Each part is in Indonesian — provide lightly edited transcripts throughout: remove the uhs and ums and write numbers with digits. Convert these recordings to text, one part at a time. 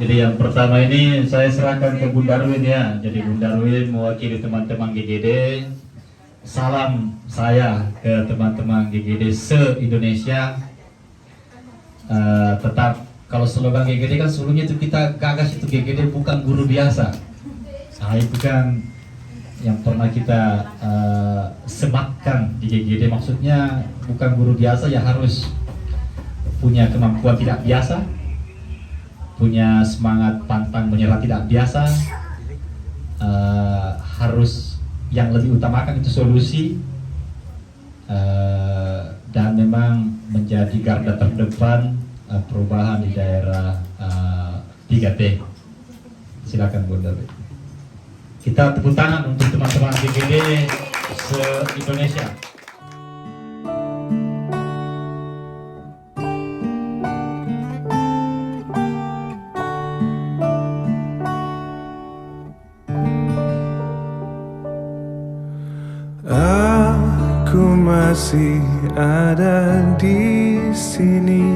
Jadi yang pertama ini saya serahkan ke Bunda Darwin ya. Jadi Bunda Darwin mewakili teman-teman GGD. Salam saya ke teman-teman GGD se-Indonesia. Tetap kalau slogan GGD kan sebelumnya itu kita gagas itu GGD bukan guru biasa. Nah itu kan yang pernah kita sematkan di GGD, maksudnya bukan guru biasa ya, harus punya kemampuan tidak biasa, punya semangat pantang menyerah tidak biasa, harus yang lebih utamakan itu solusi, dan memang menjadi garda terdepan perubahan di daerah 3T. Silakan Bunda. Kita tepuk tangan untuk teman-teman GGD se-Indonesia. Aku masih ada di sini,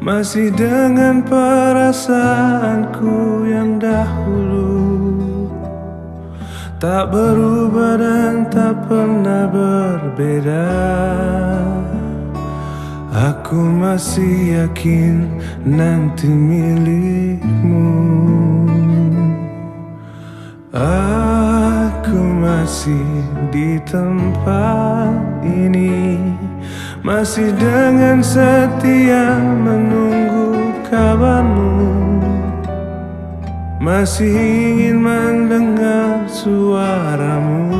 masih dengan perasaanku yang dahulu, tak berubah dan tak pernah berbeda. Aku masih yakin nanti milikmu. Aku masih di tempat ini, masih dengan setia menunggu kabarmu, masih ingin mendengar suaramu.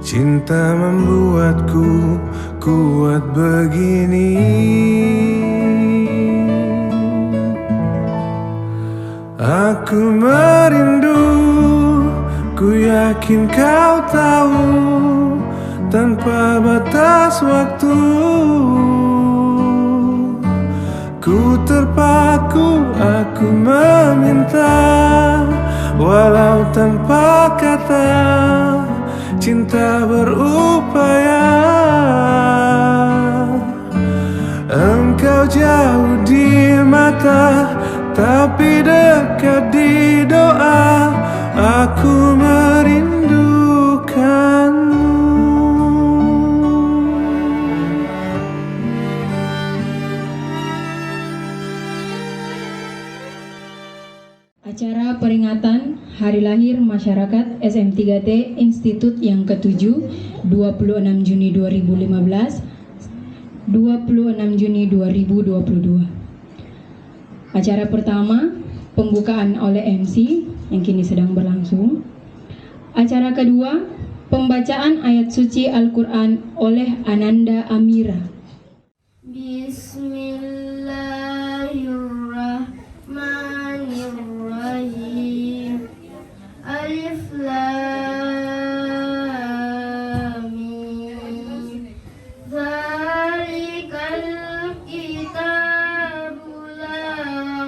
Cinta membuatku kuat begini. Aku merindu, ku yakin kau tahu, tanpa batas waktu. Ku terpaku, aku meminta, walau tanpa kata, cinta berupaya. Engkau jauh di mata, tapi dekat di doa. Aku merindukanmu. Acara peringatan Hari Lahir Masyarakat SM3T Institut yang ke-7 26 Juni 2015, 26 Juni 2022. Acara pertama, pembukaan oleh MC yang kini sedang berlangsung. Acara kedua, pembacaan ayat suci Al-Quran oleh Ananda Amira. Bismillahirrahmanirrahim. Alif Lam Mim. Dzalikal kitabu la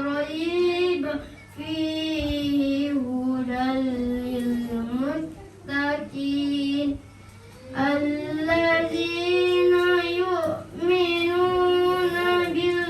raiba fihi hudal lil muttaqin alladzina yu'minuna bil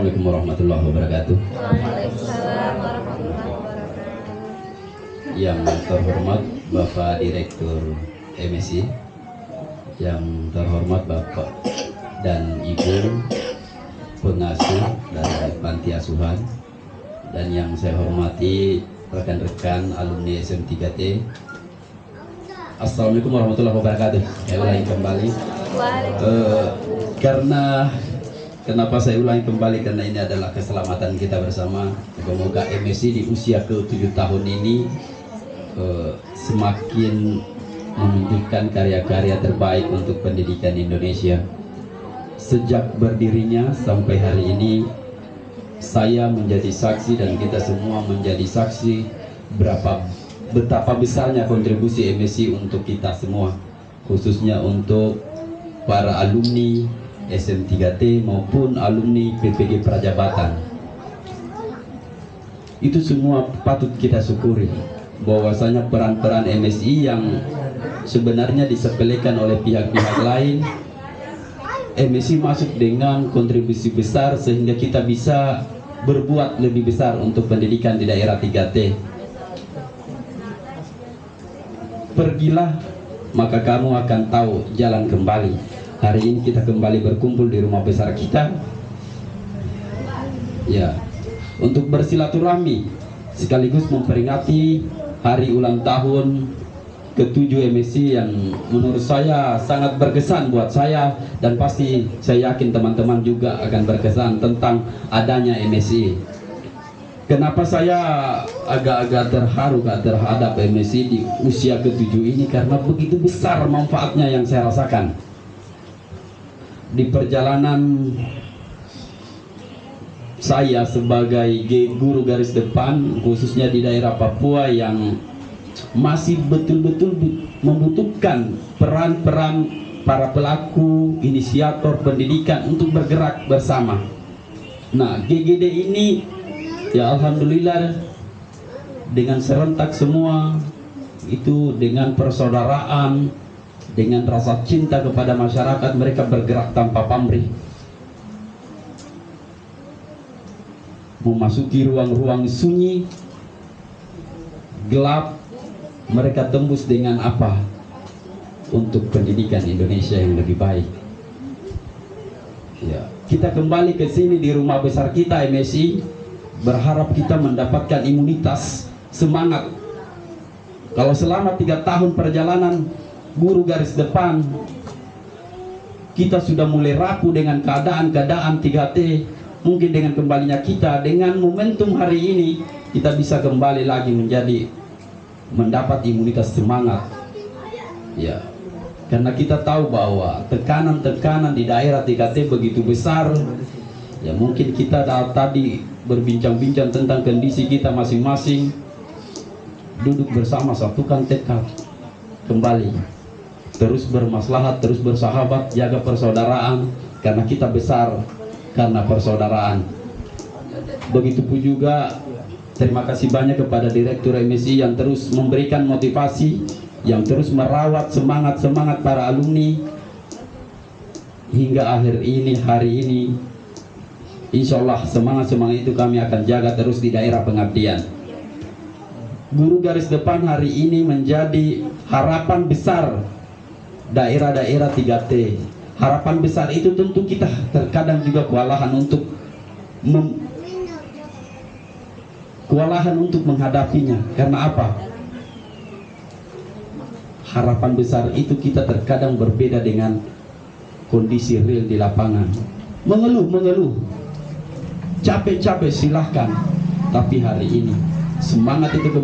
Assalamualaikum warahmatullahi wabarakatuh. Yang terhormat Bapak Direktur MSI, yang terhormat Bapak dan Ibu pengasuh dari panti asuhan, dan yang saya hormati rekan-rekan alumni SM3T. Assalamualaikum warahmatullahi wabarakatuh. Saya ulangi kembali. Kenapa saya ulangi kembali? Karena ini adalah keselamatan kita bersama. Semoga MSI di usia ke-7 tahun ini semakin menunjukkan karya-karya terbaik untuk pendidikan Indonesia. Sejak berdirinya sampai hari ini, saya menjadi saksi dan kita semua menjadi saksi betapa besarnya kontribusi MSI untuk kita semua, khususnya untuk para alumni SM3T maupun alumni PPG Prajabatan. Itu semua patut kita syukuri, bahwasanya peran-peran MSI yang sebenarnya disepelekan oleh pihak-pihak lain, MSI masuk dengan kontribusi besar sehingga kita bisa berbuat lebih besar untuk pendidikan di daerah 3T. Pergilah, maka kamu akan tahu jalan kembali. Hari ini kita kembali berkumpul di rumah besar kita, ya, untuk bersilaturahmi sekaligus memperingati hari ulang tahun ke-7 MSI yang menurut saya sangat berkesan buat saya, dan pasti saya yakin teman-teman juga akan berkesan tentang adanya MSI. Kenapa saya agak-agak terharu terhadap MSI di usia ke-7 ini? Karena begitu besar manfaatnya yang saya rasakan di perjalanan saya sebagai guru garis depan, khususnya di daerah Papua yang masih betul-betul membutuhkan peran-peran para pelaku, inisiator pendidikan untuk bergerak bersama. Nah, GGD ini ya alhamdulillah dengan serentak semua itu, dengan persaudaraan, dengan rasa cinta kepada masyarakat, mereka bergerak tanpa pamrih, memasuki ruang-ruang sunyi, gelap. Mereka tembus dengan apa? Untuk pendidikan Indonesia yang lebih baik. Ya, kita kembali ke sini di rumah besar kita MSI, berharap kita mendapatkan imunitas, semangat. Kalau selama 3 tahun perjalanan guru garis depan, kita sudah mulai rapuh dengan keadaan 3T, mungkin dengan kembalinya kita, dengan momentum hari ini, kita bisa kembali lagi mendapat imunitas semangat, ya, karena kita tahu bahwa tekanan-tekanan di daerah 3T begitu besar. Ya, mungkin kita tadi berbincang-bincang tentang kondisi kita masing-masing, duduk bersama, satukan tekad kembali, terus bermaslahat, terus bersahabat, jaga persaudaraan, karena kita besar karena persaudaraan. Begitupun juga terima kasih banyak kepada Direktur MSI yang terus memberikan motivasi, yang terus merawat semangat para alumni hingga hari ini. Insya Allah semangat itu kami akan jaga terus di daerah pengabdian. Guru garis depan hari ini menjadi harapan besar daerah-daerah 3T. Harapan besar itu tentu kita terkadang juga kewalahan untuk menghadapinya. Karena apa? Harapan besar itu kita terkadang berbeda dengan kondisi real di lapangan. Mengeluh, capek-capek silahkan. Tapi hari ini semangat itu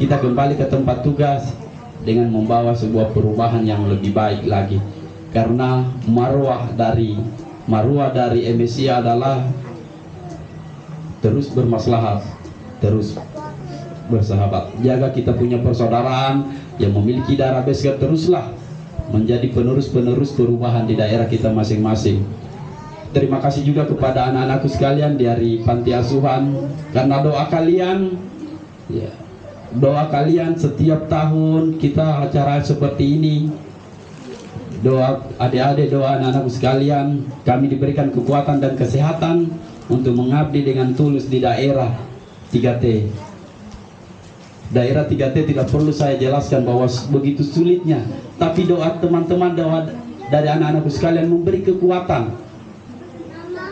kita kembali ke tempat tugas dengan membawa sebuah perubahan yang lebih baik lagi. Karena marwah dari MSI adalah terus bermaslahat, terus bersahabat, jaga kita punya persaudaraan yang memiliki darah besar, teruslah menjadi penerus-penerus perubahan di daerah kita masing-masing. Terima kasih juga kepada anak-anakku sekalian dari panti asuhan, karena doa kalian, ya, doa kalian setiap tahun kita acara seperti ini, doa adik-adik, doa anak-anakku sekalian, kami diberikan kekuatan dan kesehatan untuk mengabdi dengan tulus di daerah 3T. Daerah 3T tidak perlu saya jelaskan bahwa begitu sulitnya, tapi doa teman-teman, doa dari anak-anakku sekalian memberi kekuatan,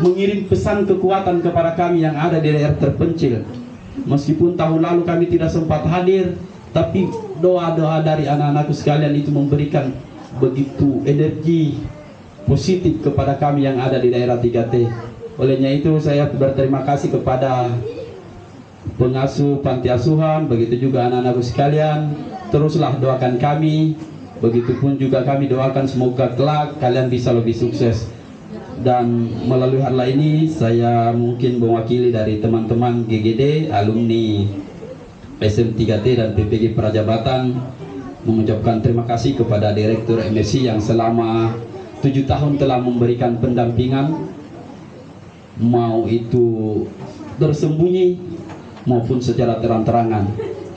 mengirim pesan kekuatan kepada kami yang ada di daerah terpencil. Meskipun tahun lalu kami tidak sempat hadir, tapi doa-doa dari anak-anakku sekalian itu memberikan begitu energi positif kepada kami yang ada di daerah 3T. Olehnya itu saya berterima kasih kepada pengasuh panti asuhan, begitu juga anak-anakku sekalian. Teruslah doakan kami, begitupun juga kami doakan semoga kelak kalian bisa lebih sukses. Dan melalui hal ini saya mungkin mewakili dari teman-teman GGD, alumni SM3T dan PPG Prajabatan, mengucapkan terima kasih kepada Direktur MSI yang selama 7 tahun telah memberikan pendampingan, mau itu tersembunyi maupun secara terang-terangan.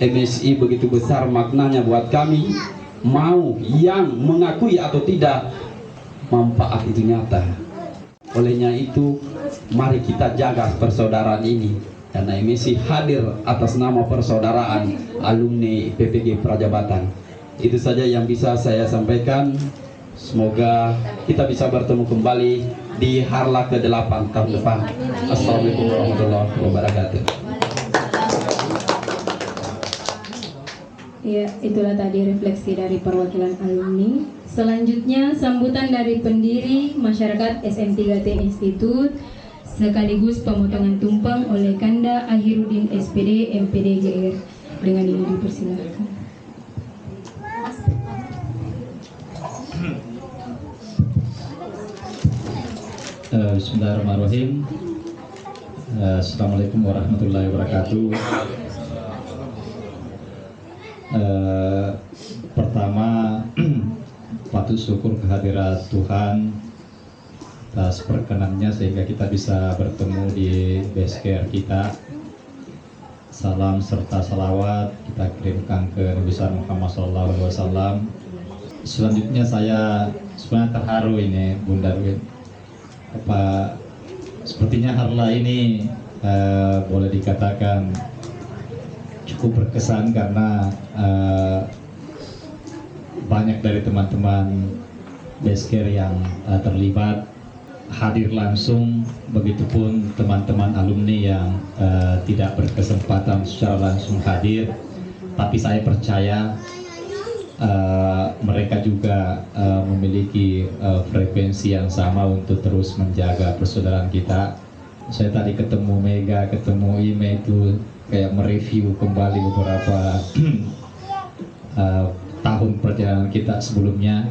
MSI begitu besar maknanya buat kami, mau yang mengakui atau tidak, manfaat itu nyata. Olehnya itu mari kita jaga persaudaraan ini, karena MSI hadir atas nama persaudaraan alumni PPG Prajabatan. Itu saja yang bisa saya sampaikan. Semoga kita bisa bertemu kembali di Harla ke-8 tahun depan. Assalamualaikum warahmatullahi wabarakatuh. Ya, itulah tadi refleksi dari perwakilan alumni. Selanjutnya sambutan dari pendiri masyarakat SM3T Institut sekaligus pemotongan tumpang oleh Kanda Ahirudin SPD MPD GR. Dengan ini dipersilakan. Bismillahirrahmanirrahim. Assalamualaikum warahmatullahi wabarakatuh. Pertama, patut syukur kehadirat Tuhan atas perkenannya sehingga kita bisa bertemu di base care kita. Salam serta salawat kita kirimkan ke Nabi besar Muhammad SAW. Selanjutnya saya sebenarnya terharu ini Bunda Win. Sepertinya Harla ini boleh dikatakan cukup berkesan karena banyak dari teman-teman Beskar yang terlibat hadir langsung, begitupun teman-teman alumni yang tidak berkesempatan secara langsung hadir, tapi saya percaya mereka juga memiliki frekuensi yang sama untuk terus menjaga persaudaraan kita. Saya tadi ketemu Mega, ketemu Ime, itu kayak mereview kembali beberapa tahun perjalanan kita sebelumnya.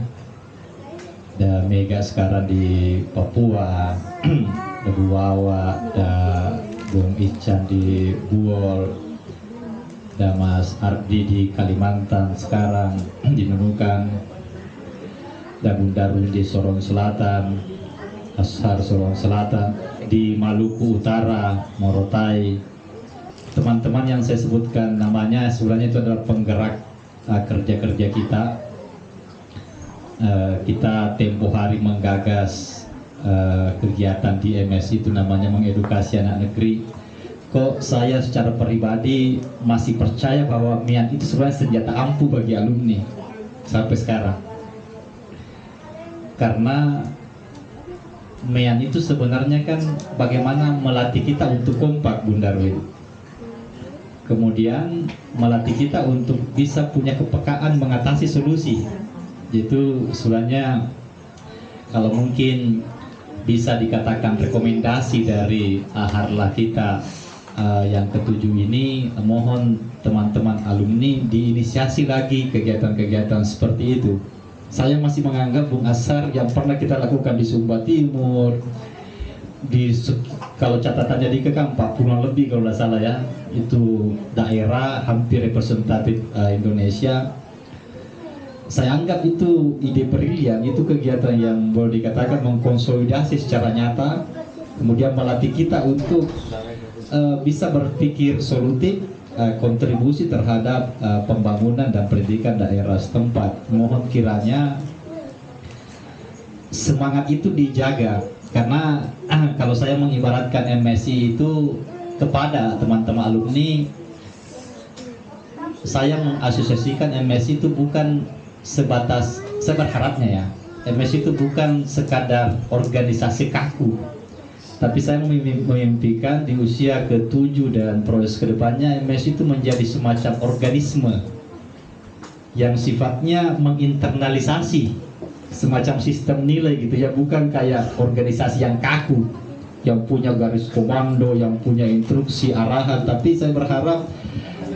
Dan Mega sekarang di Papua, ada Bu Wawa, ada Bung Ican di Buol, ada Mas Ardi di Kalimantan sekarang di Nunukan, ada Bunda Ruli di Sorong Selatan, Ashar Sorong Selatan, di Maluku Utara, Morotai. Teman-teman yang saya sebutkan namanya sebenarnya itu adalah penggerak kerja-kerja kita. Kita tempo hari menggagas kegiatan di MS itu namanya mengedukasi anak negeri. Kok saya secara pribadi masih percaya bahwa MIAN itu sebenarnya senjata ampuh bagi alumni sampai sekarang. Karena MIAN itu sebenarnya kan bagaimana melatih kita untuk kompak, Bunda Darwin. Kemudian melatih kita untuk bisa punya kepekaan mengatasi solusi. Itu sebenarnya kalau mungkin bisa dikatakan rekomendasi dari Harla kita yang ke-7 ini, mohon teman-teman alumni diinisiasi lagi kegiatan-kegiatan seperti itu. Saya masih menganggap Bung Ashar yang pernah kita lakukan di Sumba Timur, kalau catatannya di Kekang 40 lebih kalau tidak salah ya, itu daerah hampir representatif Indonesia. Saya anggap itu ide brilian, itu kegiatan yang boleh dikatakan mengkonsolidasi secara nyata, kemudian melatih kita untuk bisa berpikir solutif, kontribusi terhadap pembangunan dan pendidikan daerah setempat. Mohon kiranya semangat itu dijaga Karena kalau saya mengibaratkan MSI itu kepada teman-teman alumni, saya mengasosiasikan MSI itu bukan sebatas, saya berharapnya ya, MSI itu bukan sekadar organisasi kaku, tapi saya memimpikan di usia ke-7 dan proses kedepannya MSI itu menjadi semacam organisme yang sifatnya menginternalisasi semacam sistem nilai gitu ya, bukan kayak organisasi yang kaku yang punya garis komando, yang punya instruksi arahan, tapi saya berharap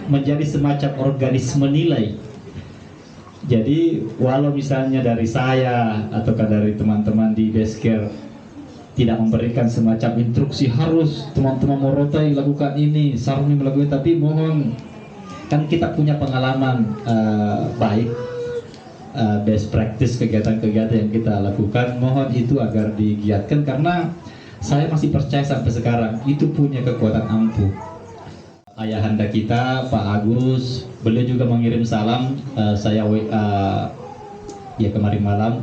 menjadi semacam organisme nilai. Jadi walau misalnya dari saya ataukah dari teman-teman di Baseker tidak memberikan semacam instruksi harus teman-teman Morotai lakukan ini, Saruni melakukan, tapi mohon, kan kita punya pengalaman baik, best practice kegiatan-kegiatan yang kita lakukan, mohon itu agar digiatkan, karena saya masih percaya sampai sekarang itu punya kekuatan ampuh. Ayahanda kita Pak Agus, beliau juga mengirim salam, saya ya kemarin malam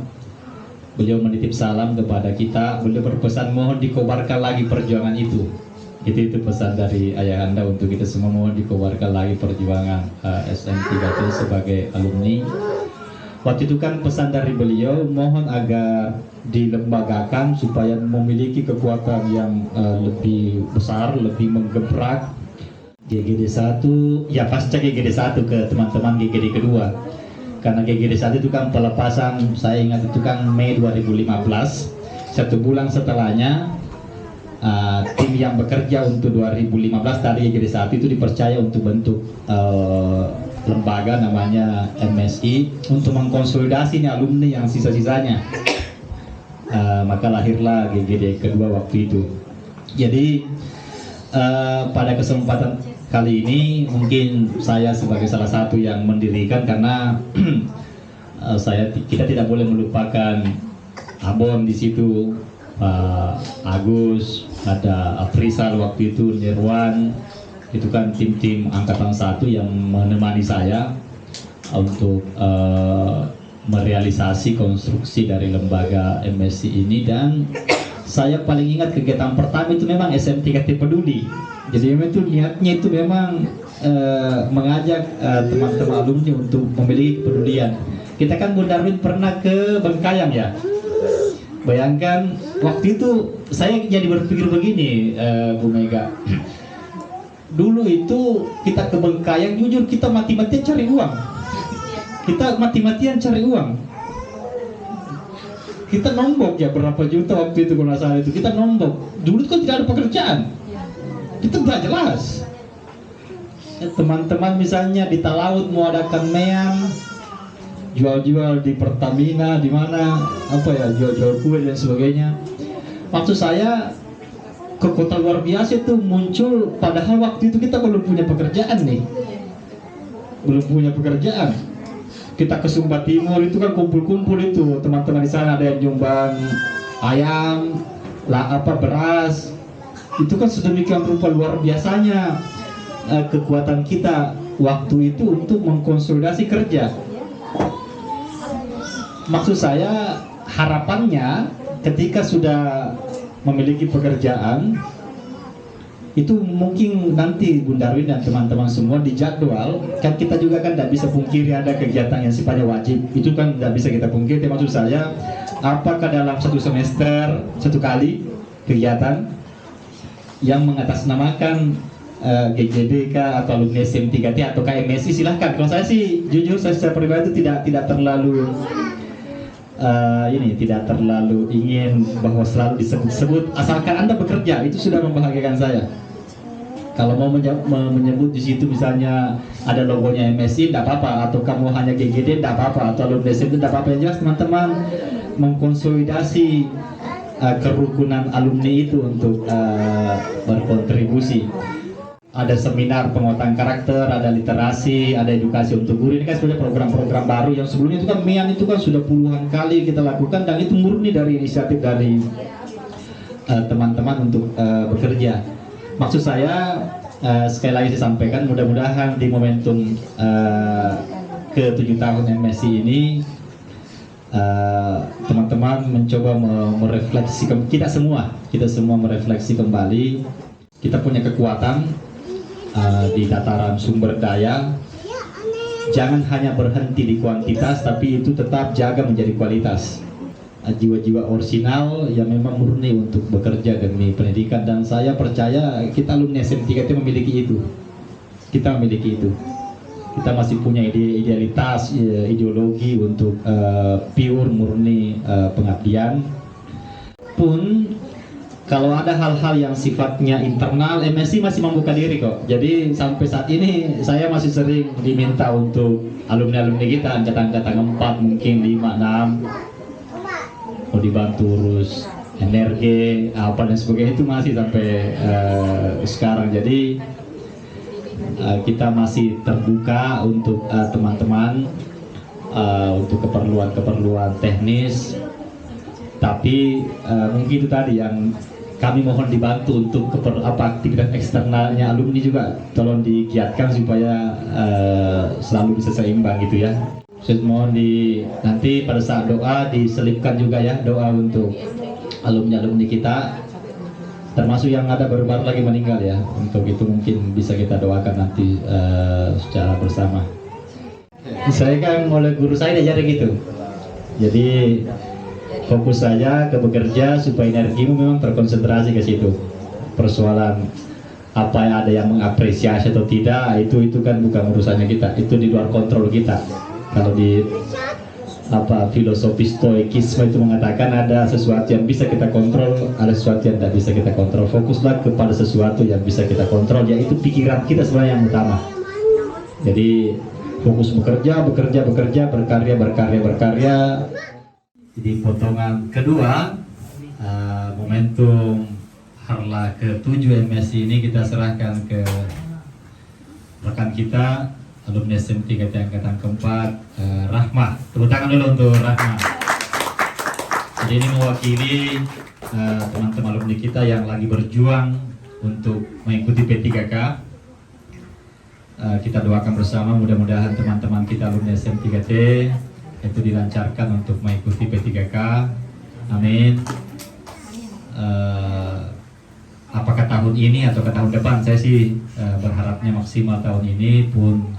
beliau menitip salam kepada kita. Beliau berpesan mohon dikobarkan lagi perjuangan itu. Itu pesan dari Ayahanda untuk kita semua, mohon dikobarkan lagi perjuangan SM3T sebagai alumni. Waktu itu kan pesan dari beliau mohon agar dilembagakan supaya memiliki kekuatan yang lebih besar, lebih menggebrak. GGD 1, ya pasca GGD 1 ke teman-teman GGD kedua, karena GGD 1 itu kan pelepasan, saya ingat itu kan Mei 2015. 1 bulan setelahnya tim yang bekerja untuk 2015 dari GGD 1 itu dipercaya untuk bentuk lembaga namanya MSI untuk mengkonsolidasi nih alumni yang sisa-sisanya. Maka lahirlah GGD kedua waktu itu. Jadi pada kesempatan kali ini mungkin saya sebagai salah satu yang mendirikan, karena kita tidak boleh melupakan Abon di situ, Agus, ada Afrisal waktu itu, Nirwan, itu kan tim-tim angkatan 1 yang menemani saya untuk merealisasi konstruksi dari lembaga MSI ini. Dan saya paling ingat kegiatan pertama itu memang SM3T peduli. Jadi memang itu niatnya itu memang mengajak teman-teman alumni untuk memiliki kepedulian. Kita kan Bunda Darwin pernah ke Bengkayang ya. Bayangkan waktu itu saya jadi berpikir begini, Bu Mega. Dulu itu kita ke Bengkayang, jujur kita mati-matian cari uang. Kita mati-matian cari uang. Kita nombok ya berapa juta waktu itu kalau nggak salah itu. Kita nombok. Dulu kan tidak ada pekerjaan. Itu nggak jelas. Teman-teman misalnya di Talaut mau adakan mean, jual-jual di Pertamina, di mana apa ya, jual-jual kue dan sebagainya. Maksud saya ke kota luar biasa itu muncul, padahal waktu itu kita belum punya pekerjaan nih, belum punya pekerjaan. Kita ke Sumba Timur itu kan kumpul-kumpul itu teman-teman di sana, ada yang nyumbang ayam, beras. Itu kan sedemikian rupa luar biasanya kekuatan kita waktu itu untuk mengkonsolidasi kerja. Maksud saya harapannya ketika sudah memiliki pekerjaan itu mungkin nanti Bunda Darwin dan teman-teman semua dijadwal, kan kita juga kan tidak bisa pungkiri ada kegiatan yang sifatnya wajib, itu kan tidak bisa kita pungkiri. Maksud saya apakah dalam satu semester satu kali kegiatan yang mengatasnamakan GGDK atau alumni SM3T atau KMSI, silahkan. Kalau saya sih jujur, saya secara pribadi itu tidak terlalu tidak terlalu ingin bahwa selalu disebut-sebut, asalkan Anda bekerja itu sudah membahagiakan saya. Kalau mau menyebut di situ misalnya ada logonya MSI tidak apa-apa, atau kamu hanya GGD tidak apa-apa, atau alumni SM itu tidak apa-apa. Yang jelas teman-teman mengkonsolidasi kerukunan alumni itu untuk berkontribusi. Ada seminar penguatan karakter, ada literasi, ada edukasi untuk guru. Ini kan sebenarnya program-program baru yang sebelumnya itu kan MEAN itu kan sudah puluhan kali kita lakukan, dan itu murni dari inisiatif dari teman-teman untuk bekerja. Maksud saya sekali lagi saya sampaikan, mudah-mudahan di momentum ke-7 tahun MSI ini teman-teman mencoba merefleksi, kita semua merefleksi kembali. Kita punya kekuatan di tataran sumber daya. Jangan hanya berhenti di kuantitas, tapi itu tetap jaga menjadi kualitas. Jiwa-jiwa orisinal yang memang murni untuk bekerja demi pendidikan, dan saya percaya kita alumni SM3T memiliki itu. Kita memiliki itu. Kita masih punya idealitas, ideologi untuk pure murni pengabdian. Pun kalau ada hal-hal yang sifatnya internal, MSI masih membuka diri kok. Jadi sampai saat ini saya masih sering diminta untuk alumni-alumni kita angkatan-angkatan 4, mungkin 5, 6 mau dibantu urus energi apa dan sebagainya, itu masih sampai sekarang. Jadi kita masih terbuka untuk teman-teman untuk keperluan teknis, tapi mungkin itu tadi yang kami mohon dibantu untuk aktivitas eksternalnya alumni juga tolong digiatkan supaya selalu bisa seimbang gitu ya. Saya mohon nanti pada saat doa diselipkan juga ya doa untuk alumni kita, termasuk yang ada baru-baru lagi meninggal ya. Untuk itu mungkin bisa kita doakan nanti secara bersama. Saya kan oleh guru saya diajarin gitu. Jadi fokus saja ke bekerja supaya energimu memang terkonsentrasi ke situ. Persoalan apa yang ada yang mengapresiasi atau tidak, itu kan bukan urusannya kita. Itu di luar kontrol kita. Kalau di filosofi stoikisme itu mengatakan ada sesuatu yang bisa kita kontrol, ada sesuatu yang tidak bisa kita kontrol. Fokuslah kepada sesuatu yang bisa kita kontrol, yaitu pikiran kita sebenarnya yang utama. Jadi fokus bekerja, berkarya. Jadi potongan kedua, momentum Harla ke-7 MSI ini kita serahkan ke rekan kita alumni SM3T angkatan keempat, Rahma. Tepuk tangan dulu untuk Rahma. Jadi ini mewakili teman-teman alumni kita yang lagi berjuang untuk mengikuti P3K. Kita doakan bersama, mudah-mudahan teman-teman kita alumni SM3T itu dilancarkan untuk mengikuti P3K. Amin. Apakah tahun ini atau ke tahun depan, saya sih berharapnya maksimal tahun ini, pun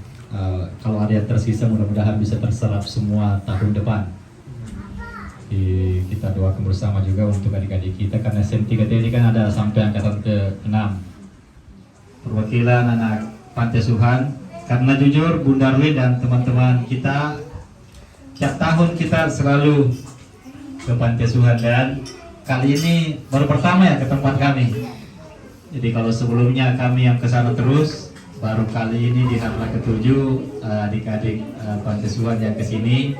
kalau ada yang tersisa mudah-mudahan bisa terserap semua tahun depan. Kita doakan bersama juga untuk adik-adik kita, karena SM3T ini kan ada sampai angkatan ke-6. Perwakilan anak Panti Asuhan, karena jujur Bunda Rwi dan teman-teman kita tiap tahun kita selalu ke Panti Asuhan, dan kali ini baru pertama ya ke tempat kami. Jadi kalau sebelumnya kami yang ke sana terus, baru kali ini di Harla ke-7 adik-adik Panti Asuhan yang ke sini.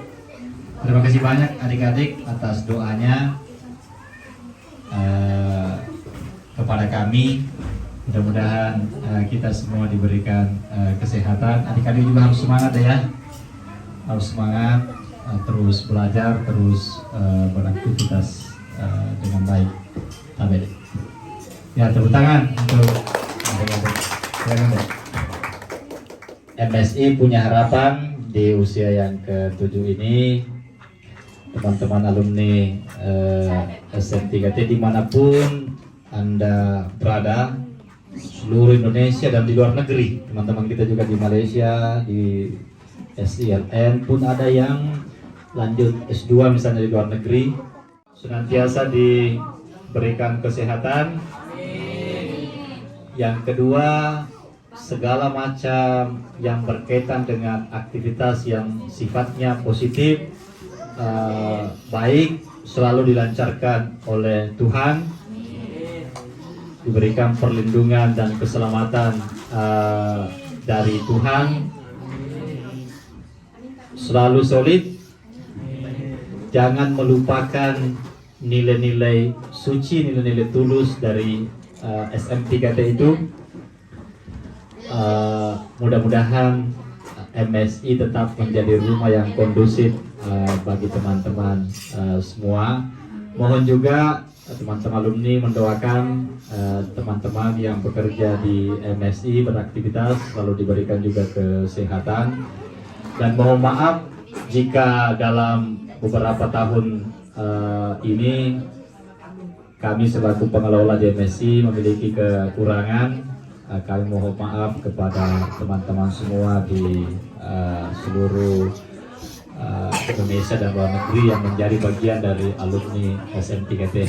Terima kasih banyak adik-adik atas doanya kepada kami. Mudah-mudahan kita semua diberikan kesehatan. Adik-adik juga harus semangat ya, harus semangat, terus belajar, terus beraktivitas dengan baik. Amin. Ya, tepuk tangan untuk adik-adik. MSI punya harapan di usia yang ke-7 ini, teman-teman alumni SM3T dimanapun Anda berada, seluruh Indonesia dan di luar negeri, teman-teman kita juga di Malaysia, di SILN pun ada yang lanjut S2 misalnya di luar negeri, senantiasa diberikan kesehatan. Yang kedua, segala macam yang berkaitan dengan aktivitas yang sifatnya positif, baik, selalu dilancarkan oleh Tuhan, diberikan perlindungan dan keselamatan dari Tuhan, selalu solid, jangan melupakan nilai-nilai suci, nilai-nilai tulus dari SM3T itu. Mudah-mudahan MSI tetap menjadi rumah yang kondusif bagi teman-teman semua. Mohon juga teman-teman alumni mendoakan teman-teman yang bekerja di MSI beraktivitas selalu diberikan juga kesehatan, dan mohon maaf jika dalam beberapa tahun ini kami selaku pengelola JMSI memiliki kekurangan. Kami mohon maaf kepada teman-teman semua di seluruh Indonesia dan luar negeri yang menjadi bagian dari alumni SM3T.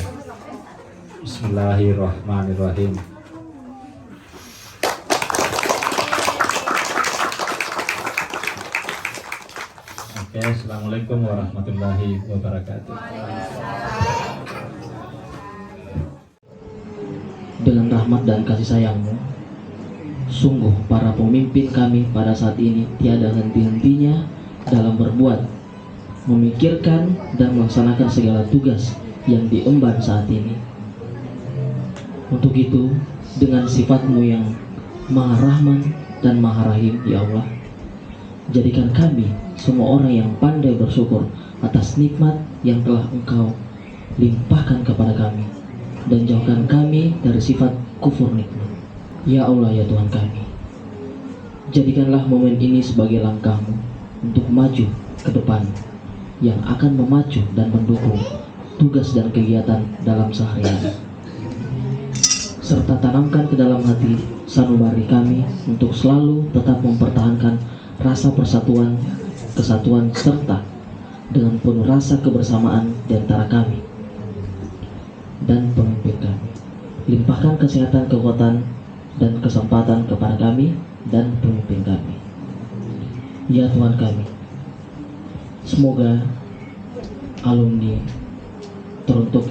Bismillahirrahmanirrahim. Oke, assalamualaikum warahmatullahi wabarakatuh. Dengan rahmat dan kasih sayang-Mu, sungguh para pemimpin kami pada saat ini tiada henti-hentinya dalam berbuat, memikirkan dan melaksanakan segala tugas yang diemban saat ini. Untuk itu, dengan sifat-Mu yang Maha Rahman dan Maha Rahim, ya Allah, jadikan kami semua orang yang pandai bersyukur atas nikmat yang telah Engkau limpahkan kepada kami, dan jauhkan kami dari sifat kufur nikmat. Ya Allah, ya Tuhan kami, jadikanlah momen ini sebagai langkah-Mu untuk maju ke depan yang akan memacu dan mendukung tugas dan kegiatan dalam sehari-hari, serta tanamkan ke dalam hati sanubari kami untuk selalu tetap mempertahankan rasa persatuan, kesatuan, serta dengan penuh rasa kebersamaan di antara kami dan pemimpin kami. Limpahkan kesehatan, kekuatan, dan kesempatan kepada kami dan pemimpin kami. Ya Tuhan kami, semoga alumni, teruntuk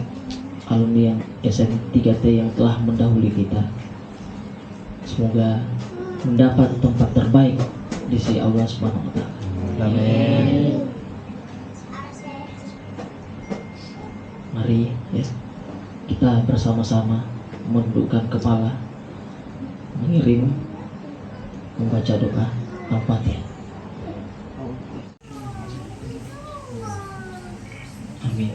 alumni yang SM3T yang telah mendahului kita, semoga mendapat tempat terbaik di sisi Allah Subhanahu wa Ta'ala. Amin. Mari ya, kita bersama-sama menundukkan kepala, mengirim, membaca doa Al-Fatihah. Amin.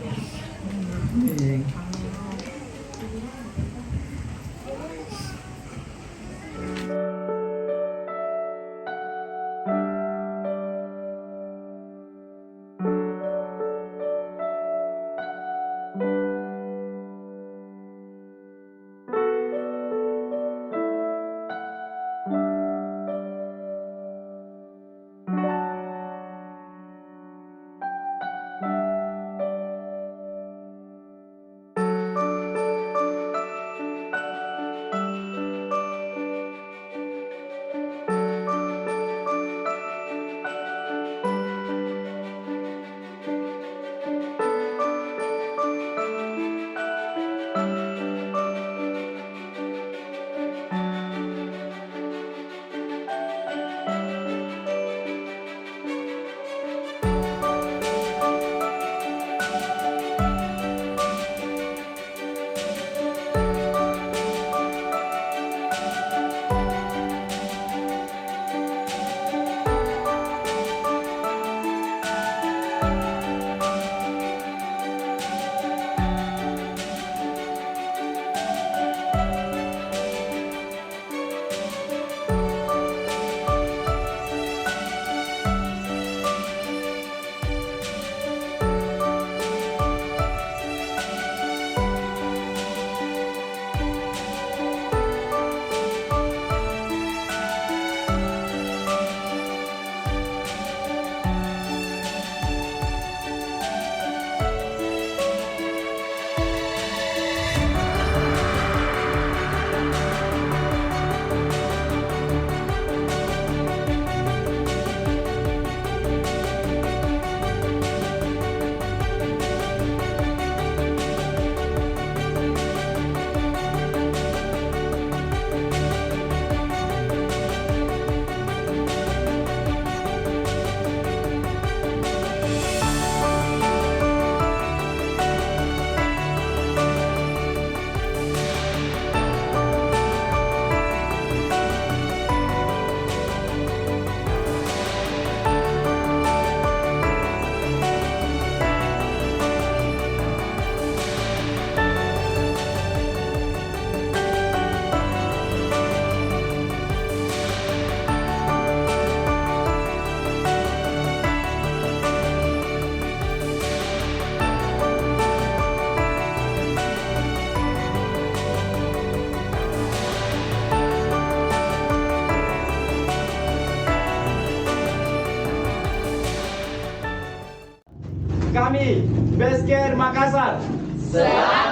Kami, Besker Makassar. Selamat